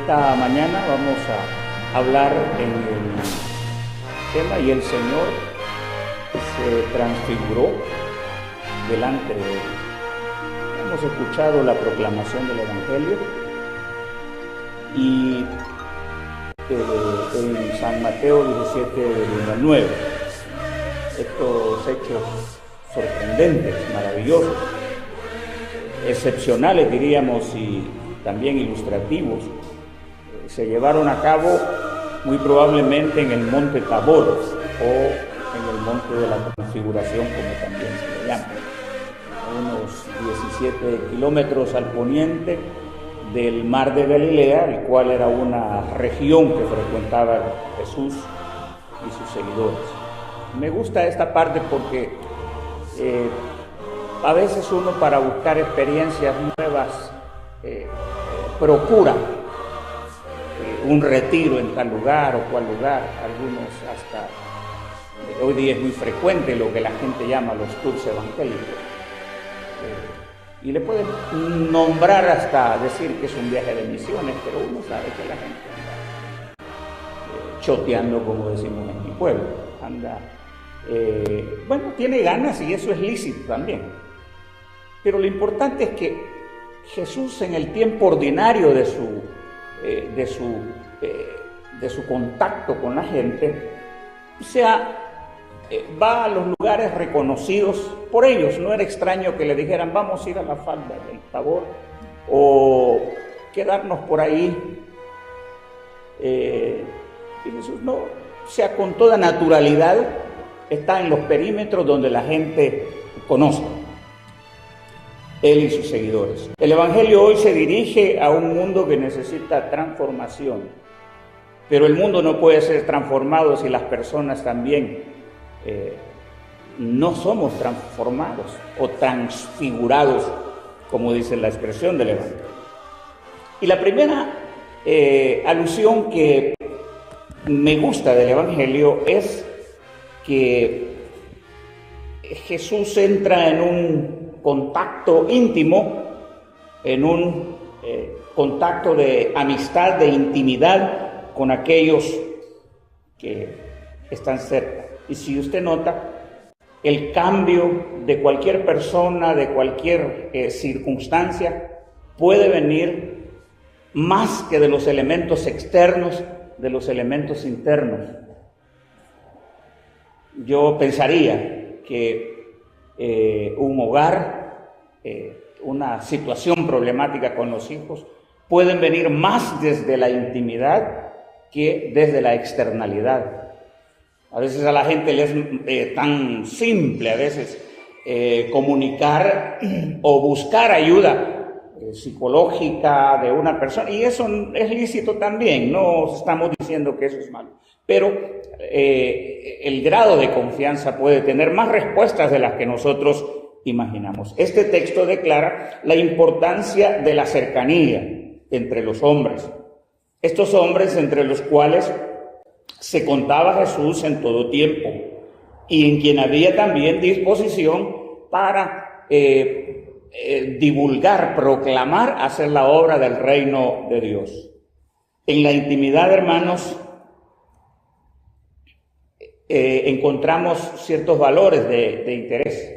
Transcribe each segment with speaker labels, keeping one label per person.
Speaker 1: Esta mañana vamos a hablar en el tema y el Señor se transfiguró delante de él. Hemos escuchado la proclamación del Evangelio y en San Mateo 17, del 1 al 9. Estos hechos sorprendentes, maravillosos, excepcionales diríamos y también ilustrativos, se llevaron a cabo muy probablemente en el monte Tabor o en el monte de la Transfiguración, como también se le llama, a unos 17 kilómetros al poniente del mar de Galilea, el cual era una región que frecuentaba Jesús y sus seguidores. Me gusta esta parte porque a veces uno, para buscar experiencias nuevas, procura un retiro en tal lugar o cual lugar. Algunos hasta hoy día es muy frecuente lo que la gente llama los tours evangélicos, y le pueden nombrar hasta decir que es un viaje de misiones, pero uno sabe que la gente anda choteando, como decimos en mi pueblo, anda tiene ganas, y eso es lícito también. Pero lo importante es que Jesús, en el tiempo ordinario de su contacto con la gente, va a los lugares reconocidos por ellos. No era extraño que le dijeran: vamos a ir a la falda del Tabor o quedarnos por ahí. Y Jesús no, con toda naturalidad está en los perímetros donde la gente conoce, él y sus seguidores. El Evangelio hoy se dirige a un mundo que necesita transformación, pero el mundo no puede ser transformado si las personas también no somos transformados o transfigurados, como dice la expresión del Evangelio. Y la primera alusión que me gusta del Evangelio es que Jesús entra en un contacto íntimo, en un contacto de amistad, de intimidad con aquellos que están cerca. Y si usted nota, el cambio de cualquier persona, de cualquier circunstancia, puede venir más que de los elementos externos, de los elementos internos. Yo pensaría que un hogar, una situación problemática con los hijos, pueden venir más desde la intimidad que desde la externalidad. A veces a la gente le es tan simple a veces comunicar o buscar ayuda psicológica de una persona, y eso es lícito también, no estamos diciendo que eso es malo, pero el grado de confianza puede tener más respuestas de las que nosotros imaginamos. Este texto declara la importancia de la cercanía entre los hombres, estos hombres entre los cuales se contaba Jesús en todo tiempo, y en quien había también disposición para divulgar, proclamar, hacer la obra del reino de Dios. En la intimidad, hermanos, encontramos ciertos valores de interés,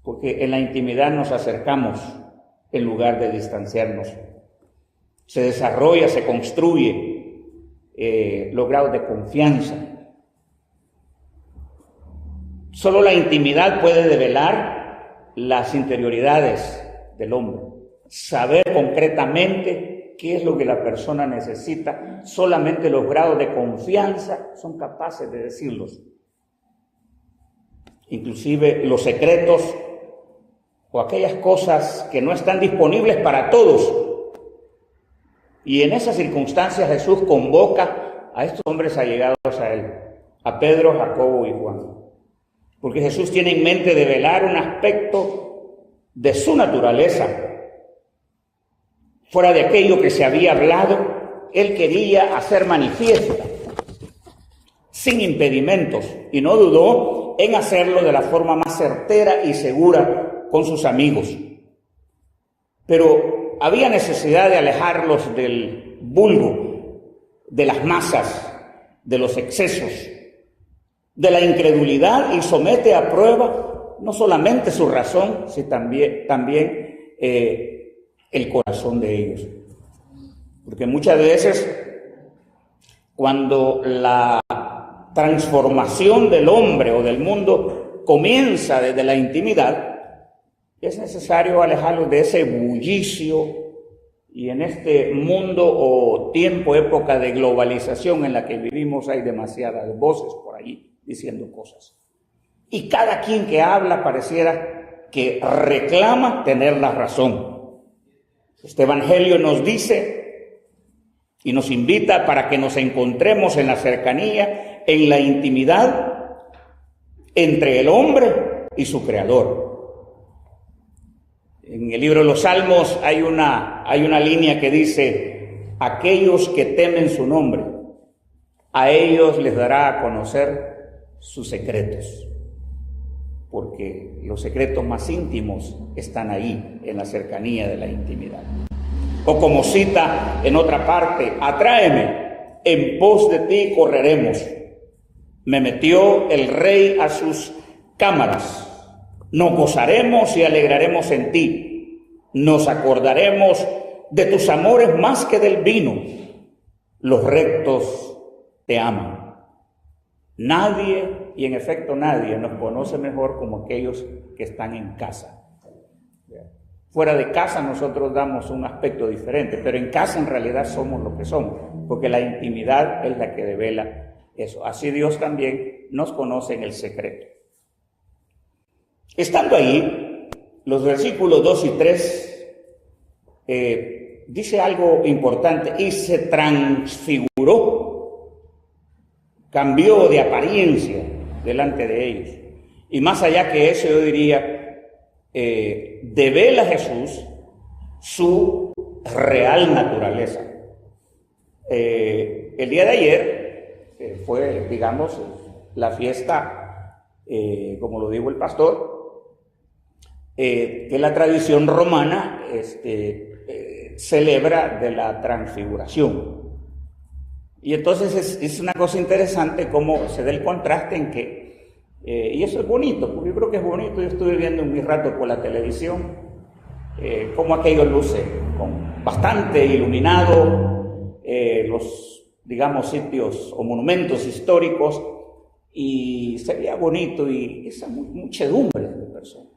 Speaker 1: porque en la intimidad nos acercamos en lugar de distanciarnos. Se desarrolla, se construye los grados de confianza. Solo la intimidad puede develar las interioridades del hombre, saber concretamente qué es lo que la persona necesita. Solamente los grados de confianza son capaces de decirlos. Inclusive los secretos o aquellas cosas que no están disponibles para todos. Y en esas circunstancias Jesús convoca a estos hombres allegados a él, a Pedro, Jacobo y Juan. Porque Jesús tiene en mente develar un aspecto de su naturaleza. Fuera de aquello que se había hablado, él quería hacer manifiesta, sin impedimentos, y no dudó en hacerlo de la forma más certera y segura con sus amigos. Pero había necesidad de alejarlos del vulgo, de las masas, de los excesos, de la incredulidad, y somete a prueba no solamente su razón, sino también el corazón de ellos. Porque muchas veces, cuando la transformación del hombre o del mundo comienza desde la intimidad, es necesario alejarlos de ese bullicio, y en este mundo o tiempo, época de globalización en la que vivimos, hay demasiadas voces por ahí diciendo cosas. Y cada quien que habla pareciera que reclama tener la razón. Este evangelio nos dice y nos invita para que nos encontremos en la cercanía, en la intimidad entre el hombre y su creador. En el libro de los Salmos hay una línea que dice: aquellos que temen su nombre, a ellos les dará a conocer sus secretos, porque los secretos más íntimos están ahí, en la cercanía de la intimidad. O como cita en otra parte: atráeme, en pos de ti correremos. Me metió el rey a sus cámaras. Nos gozaremos y alegraremos en ti. Nos acordaremos de tus amores más que del vino. Los rectos te aman. Nadie, y en efecto nadie, nos conoce mejor como aquellos que están en casa. Fuera de casa nosotros damos un aspecto diferente, pero en casa en realidad somos lo que somos, porque la intimidad es la que devela eso. Así Dios también nos conoce en el secreto. Estando ahí, los versículos 2 y 3 dice algo importante: y se transfiguró, cambió de apariencia delante de ellos. Y más allá que eso, yo diría, devela Jesús su real naturaleza. El día de ayer fue, digamos, la fiesta, como lo dijo el pastor, que la tradición romana celebra de la transfiguración. Y entonces es una cosa interesante cómo se da el contraste en que, y eso es bonito, porque yo creo que es bonito. Yo estuve viendo un rato por la televisión cómo aquello luce con bastante iluminado, los, digamos, sitios o monumentos históricos, y se veía bonito, y esa muchedumbre de personas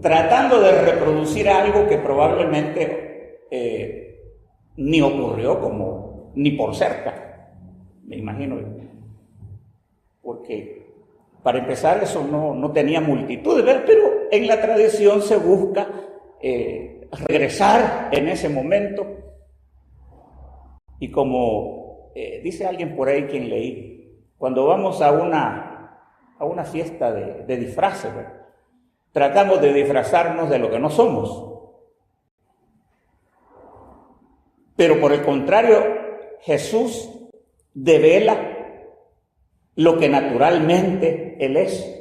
Speaker 1: tratando de reproducir algo que probablemente ni ocurrió ni por cerca, me imagino yo. Porque para empezar eso no tenía multitud, pero en la tradición se busca regresar en ese momento. Y como dice alguien por ahí, quien leí, cuando vamos a una fiesta de disfraces, ¿verdad?, tratamos de disfrazarnos de lo que no somos. Pero por el contrario, Jesús devela lo que naturalmente Él es.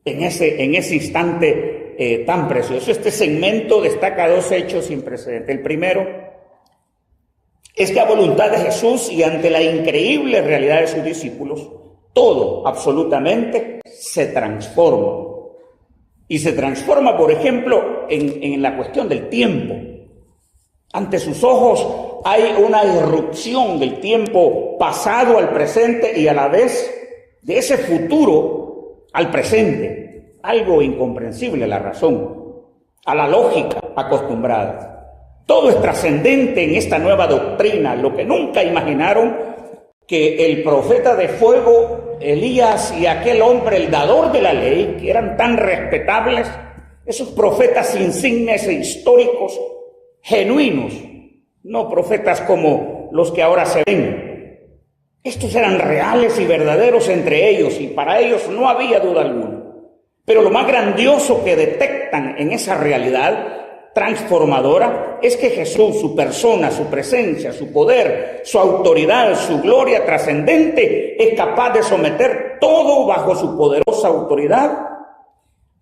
Speaker 1: En ese instante tan precioso. Este segmento destaca dos hechos sin precedentes. El primero es que a voluntad de Jesús y ante la increíble realidad de sus discípulos, todo absolutamente se transforma. Y se transforma, por ejemplo, en la cuestión del tiempo. Ante sus ojos hay una irrupción del tiempo pasado al presente, y a la vez de ese futuro al presente. Algo incomprensible a la razón, a la lógica acostumbrada. Todo es trascendente en esta nueva doctrina, lo que nunca imaginaron que el profeta de fuego Elías y aquel hombre, el dador de la ley, que eran tan respetables, esos profetas insignes e históricos, genuinos, no profetas como los que ahora se ven. Estos eran reales y verdaderos entre ellos, y para ellos no había duda alguna. Pero lo más grandioso que detectan en esa realidad transformadora es que Jesús, su persona, su presencia, su poder, su autoridad, su gloria trascendente, es capaz de someter todo bajo su poderosa autoridad,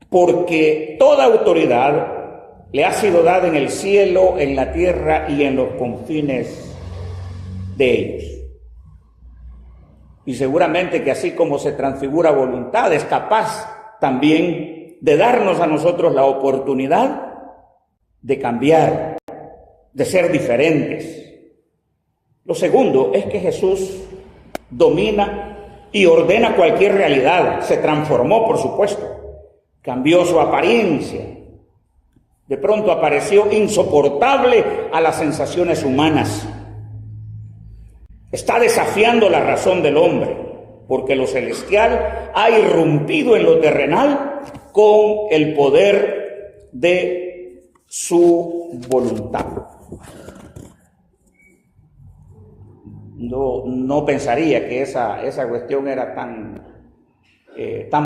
Speaker 1: porque toda autoridad le ha sido dada en el cielo, en la tierra y en los confines de ellos. Y seguramente que así como se transfigura voluntad, es capaz también de darnos a nosotros la oportunidad de cambiar, de ser diferentes. Lo segundo es que Jesús domina y ordena cualquier realidad. Se transformó, por supuesto, cambió su apariencia. De pronto apareció insoportable a las sensaciones humanas. Está desafiando la razón del hombre, porque lo celestial ha irrumpido en lo terrenal con el poder de su voluntad. No pensaría que esa cuestión era tan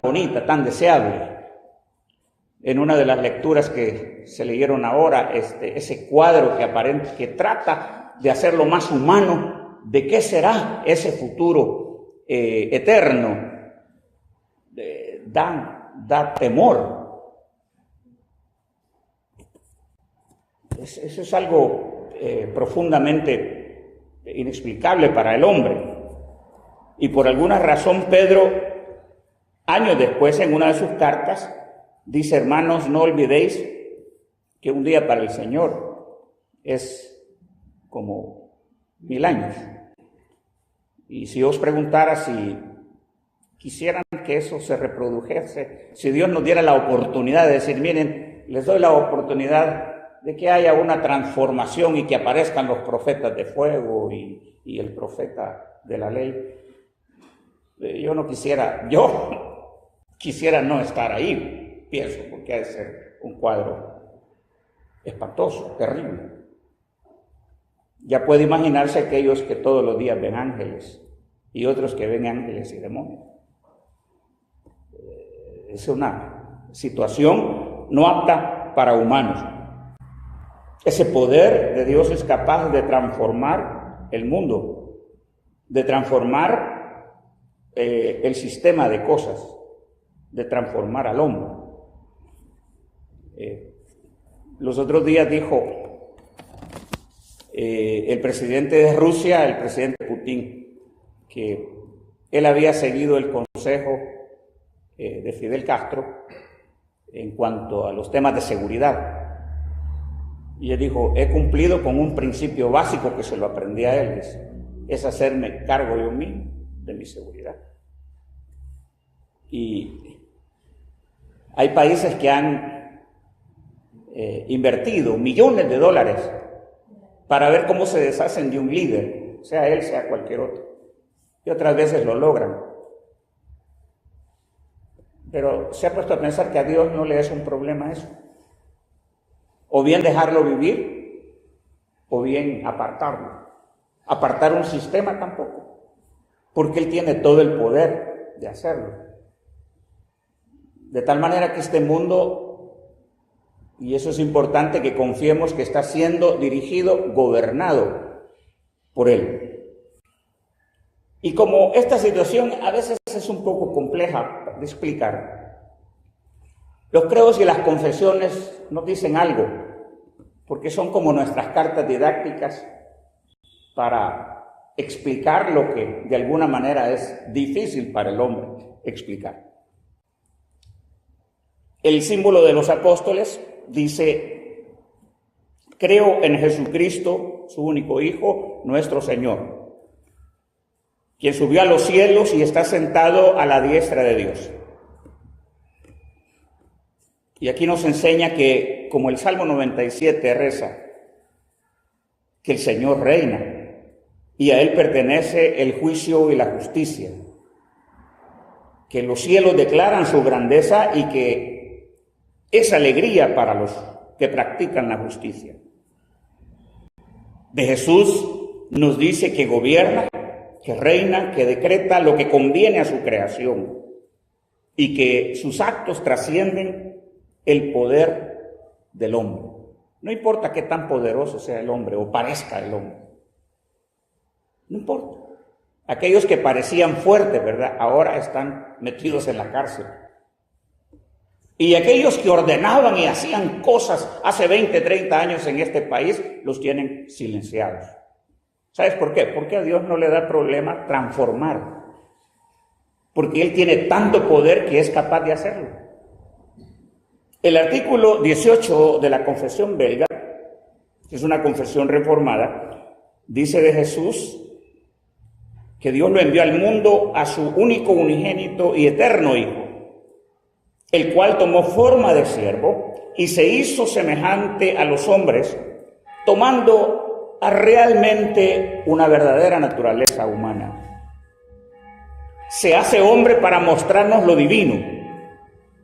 Speaker 1: bonita, tan deseable. En una de las lecturas que se leyeron ahora, ese cuadro que trata de hacerlo más humano, de qué será ese futuro eterno, da temor. Eso es algo profundamente inexplicable para el hombre. Y por alguna razón Pedro, años después, en una de sus cartas, dice: hermanos, no olvidéis que un día para el Señor es como 1000 años. Y si os preguntara si quisieran que eso se reprodujese, si Dios nos diera la oportunidad de decir: miren, les doy la oportunidad de que haya una transformación y que aparezcan los profetas de fuego y el profeta de la ley, yo quisiera no estar ahí, pienso, porque ha de ser un cuadro espantoso, terrible. Ya puede imaginarse aquellos que todos los días ven ángeles y otros que ven ángeles y demonios. Es una situación no apta para humanos. Ese poder de Dios es capaz de transformar el mundo, de transformar el sistema de cosas, de transformar al hombre. Los otros días dijo el presidente de Rusia, el presidente Putin, que él había seguido el consejo de Fidel Castro en cuanto a los temas de seguridad. Y él dijo: he cumplido con un principio básico que se lo aprendí a él, es hacerme cargo yo mismo de mi seguridad. Y hay países que han invertido millones de dólares para ver cómo se deshacen de un líder, sea él, sea cualquier otro. Y otras veces lo logran. Pero se ha puesto a pensar que a Dios no le es un problema eso. O bien dejarlo vivir, o bien apartarlo. Apartar un sistema tampoco, porque Él tiene todo el poder de hacerlo. De tal manera que este mundo, y eso es importante que confiemos que está siendo dirigido, gobernado por Él. Y como esta situación a veces es un poco compleja de explicar, los credos y las confesiones nos dicen algo, porque son como nuestras cartas didácticas para explicar lo que de alguna manera es difícil para el hombre explicar. El símbolo de los apóstoles dice: creo en Jesucristo, su único Hijo, nuestro Señor, quien subió a los cielos y está sentado a la diestra de Dios. Y aquí nos enseña que, como el Salmo 97 reza, que el Señor reina y a Él pertenece el juicio y la justicia, que los cielos declaran su grandeza y que es alegría para los que practican la justicia. De Jesús nos dice que gobierna, que reina, que decreta lo que conviene a su creación y que sus actos trascienden el poder del hombre. No importa qué tan poderoso sea el hombre o parezca el hombre. No importa. Aquellos que parecían fuertes, ¿verdad?, ahora están metidos en la cárcel. Y aquellos que ordenaban y hacían cosas hace 20, 30 años en este país, los tienen silenciados. ¿Sabes por qué? Porque a Dios no le da problema transformar. Porque Él tiene tanto poder que es capaz de hacerlo. El artículo 18 de la Confesión Belga, que es una confesión reformada, dice de Jesús que Dios lo envió al mundo a su único unigénito y eterno Hijo, el cual tomó forma de siervo y se hizo semejante a los hombres, tomando realmente una verdadera naturaleza humana. Se hace hombre para mostrarnos lo divino,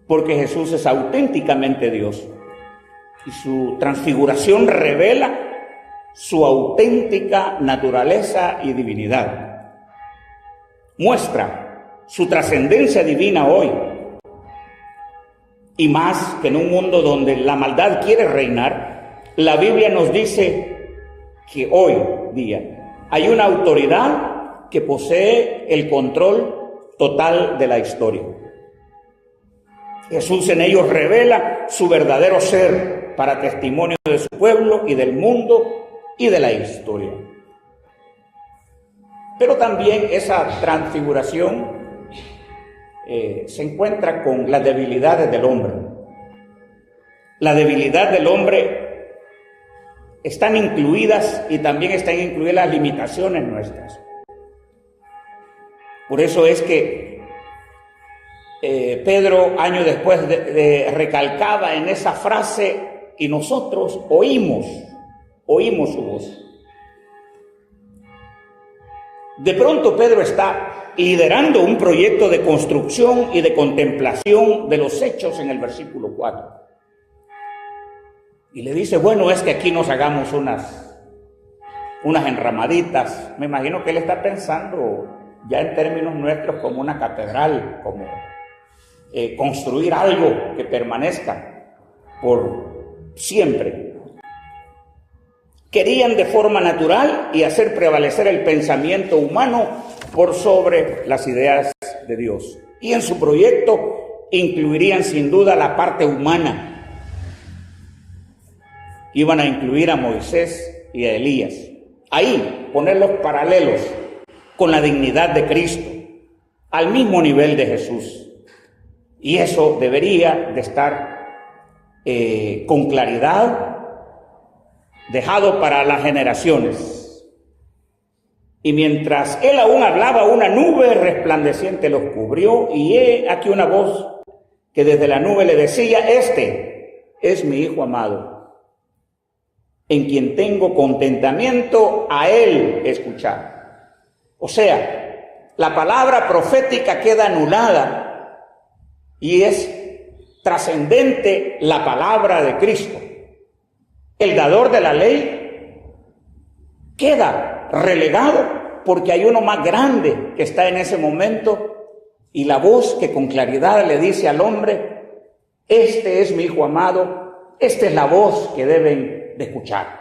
Speaker 1: porque Jesús es auténticamente Dios, y su transfiguración revela su auténtica naturaleza y divinidad. Muestra su trascendencia divina hoy, y más que en un mundo donde la maldad quiere reinar, la Biblia nos dice que hoy día hay una autoridad que posee el control total de la historia. Jesús en ellos revela su verdadero ser para testimonio de su pueblo y del mundo y de la historia. Pero también esa transfiguración se encuentra con las debilidades del hombre. La debilidad del hombre están incluidas y también están incluidas las limitaciones nuestras. Por eso es que Pedro, años después, recalcaba en esa frase, y nosotros oímos su voz. De pronto Pedro está liderando un proyecto de construcción y de contemplación de los hechos en el versículo 4. Y le dice, bueno, es que aquí nos hagamos unas enramaditas. Me imagino que él está pensando ya en términos nuestros como una catedral, como construir algo que permanezca por siempre. Querían de forma natural y hacer prevalecer el pensamiento humano por sobre las ideas de Dios. Y en su proyecto incluirían sin duda la parte humana. Iban a incluir a Moisés y a Elías. Ahí ponerlos paralelos con la dignidad de Cristo, al mismo nivel de Jesús. Y eso debería de estar con claridad dejado para las generaciones. Y mientras él aún hablaba, una nube resplandeciente los cubrió, y he aquí una voz que desde la nube le decía, este es mi Hijo amado, en quien tengo contentamiento, a él escuchar. O sea, la palabra profética queda anulada y es trascendente la palabra de Cristo. El dador de la ley queda relegado porque hay uno más grande que está en ese momento, y la voz que con claridad le dice al hombre, este es mi Hijo amado, esta es la voz que deben de escuchar.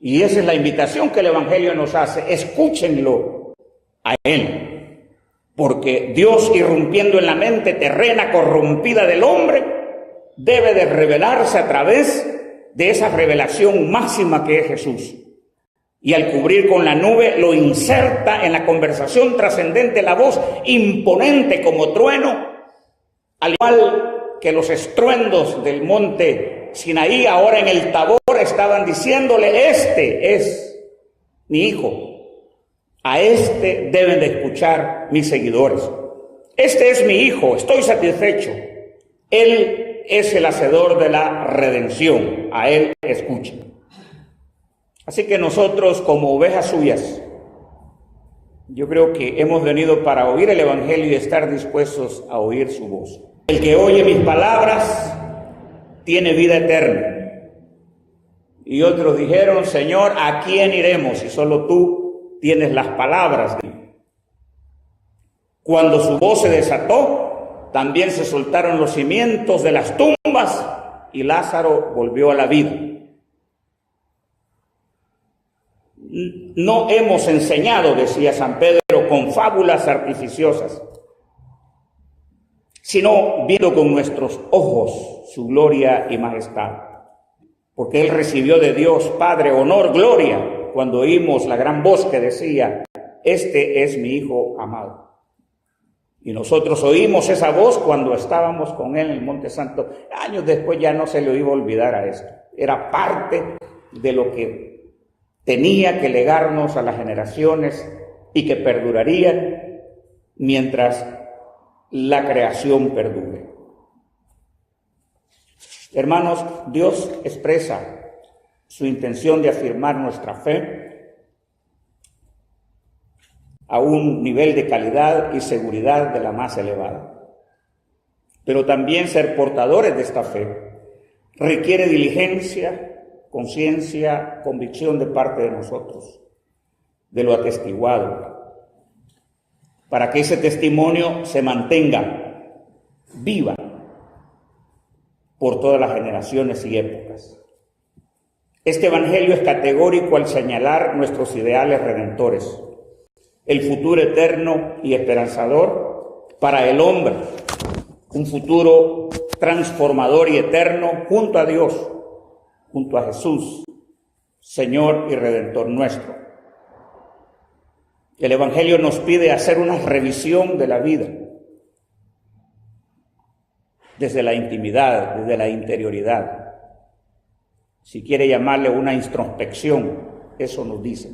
Speaker 1: Y esa es la invitación que el Evangelio nos hace, escúchenlo a Él, porque Dios, irrumpiendo en la mente terrena corrompida del hombre, debe de revelarse a través de esa revelación máxima que es Jesús. Y al cubrir con la nube, lo inserta en la conversación trascendente, la voz imponente como trueno, al igual que los estruendos del monte Sinaí, ahora en el Tabor, estaban diciéndole, este es mi Hijo, a este deben de escuchar mis seguidores. Este es mi Hijo, estoy satisfecho. Él es el hacedor de la redención, a Él escuchen. Así que nosotros, como ovejas suyas, yo creo que hemos venido para oír el Evangelio y estar dispuestos a oír su voz. El que oye mis palabras tiene vida eterna. Y otros dijeron, Señor, ¿a quién iremos si solo tú tienes las palabras de Dios? Cuando su voz se desató, también se soltaron los cimientos de las tumbas y Lázaro volvió a la vida. No hemos enseñado, decía San Pedro, con fábulas artificiosas, sino viendo con nuestros ojos su gloria y majestad. Porque Él recibió de Dios Padre honor, gloria, cuando oímos la gran voz que decía: este es mi Hijo amado. Y nosotros oímos esa voz cuando estábamos con Él en el Monte Santo. Años después ya no se le iba a olvidar a esto. Era parte de lo que tenía que legarnos a las generaciones y que perdurarían mientras la creación perdure. Hermanos, Dios expresa su intención de afirmar nuestra fe a un nivel de calidad y seguridad de la más elevada. Pero también ser portadores de esta fe requiere diligencia, conciencia, convicción de parte de nosotros, de lo atestiguado, para que ese testimonio se mantenga viva por todas las generaciones y épocas. Este evangelio es categórico al señalar nuestros ideales redentores, el futuro eterno y esperanzador para el hombre, un futuro transformador y eterno junto a Dios, junto a Jesús, Señor y Redentor nuestro. El evangelio nos pide hacer una revisión de la vida, desde la intimidad, desde la interioridad. Si quiere llamarle una introspección, eso nos dice.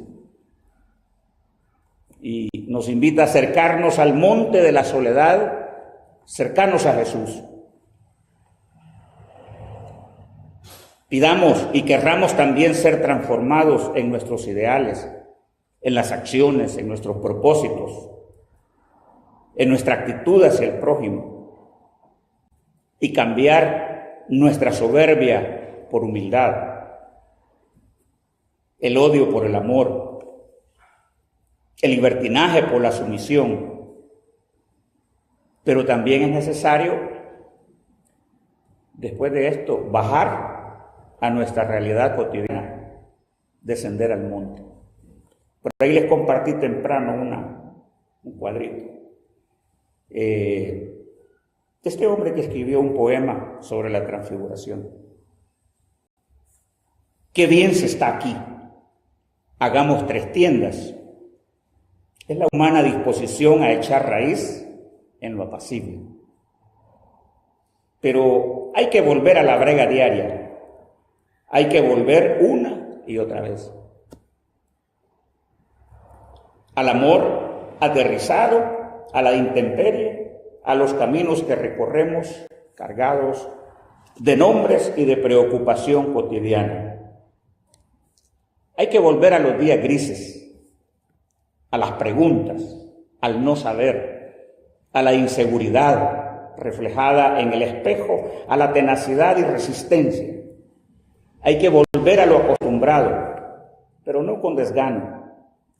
Speaker 1: Y nos invita a acercarnos al monte de la soledad, cercanos a Jesús. Pidamos y querramos también ser transformados en nuestros ideales, en las acciones, en nuestros propósitos, en nuestra actitud hacia el prójimo, y cambiar nuestra soberbia por humildad, el odio por el amor, el libertinaje por la sumisión. Pero también es necesario, después de esto, bajar a nuestra realidad cotidiana, descender al monte. Por ahí les compartí temprano un cuadrito. Este hombre que escribió un poema sobre la transfiguración. Qué bien se está aquí. Hagamos 3 tiendas. Es la humana disposición a echar raíz en lo apacible. Pero hay que volver a la brega diaria. Hay que volver una y otra vez al amor aterrizado, a la intemperie, a los caminos que recorremos cargados de nombres y de preocupación cotidiana. Hay que volver a los días grises, a las preguntas, al no saber, a la inseguridad reflejada en el espejo, a la tenacidad y resistencia. Hay que volver a lo acostumbrado, pero no con desgano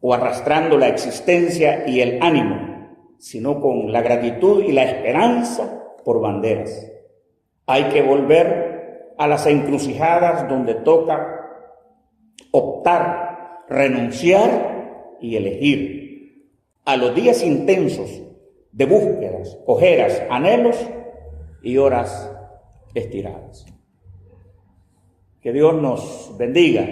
Speaker 1: o arrastrando la existencia y el ánimo, sino con la gratitud y la esperanza por banderas. Hay que volver a las encrucijadas donde toca optar, renunciar y elegir, a los días intensos de búsquedas, ojeras, anhelos y horas estiradas. Que Dios nos bendiga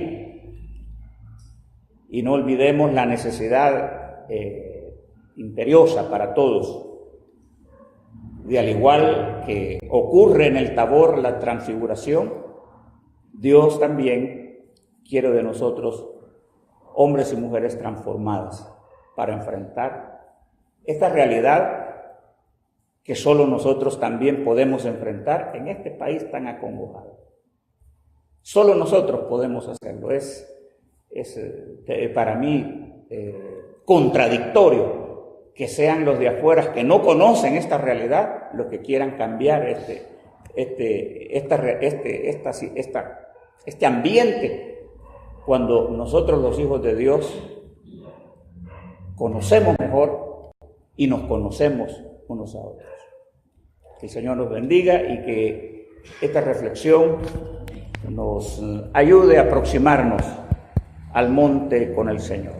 Speaker 1: y no olvidemos la necesidad imperiosa para todos, de al igual que ocurre en el Tabor la transfiguración, Dios también quiere de nosotros hombres y mujeres transformadas para enfrentar esta realidad que solo nosotros también podemos enfrentar en este país tan acongojado. Solo nosotros podemos hacerlo. Es para mí contradictorio que sean los de afuera que no conocen esta realidad los que quieran cambiar este ambiente, cuando nosotros los hijos de Dios conocemos mejor y nos conocemos unos a otros. Que el Señor nos bendiga y que esta reflexión nos ayude a aproximarnos al monte con el Señor.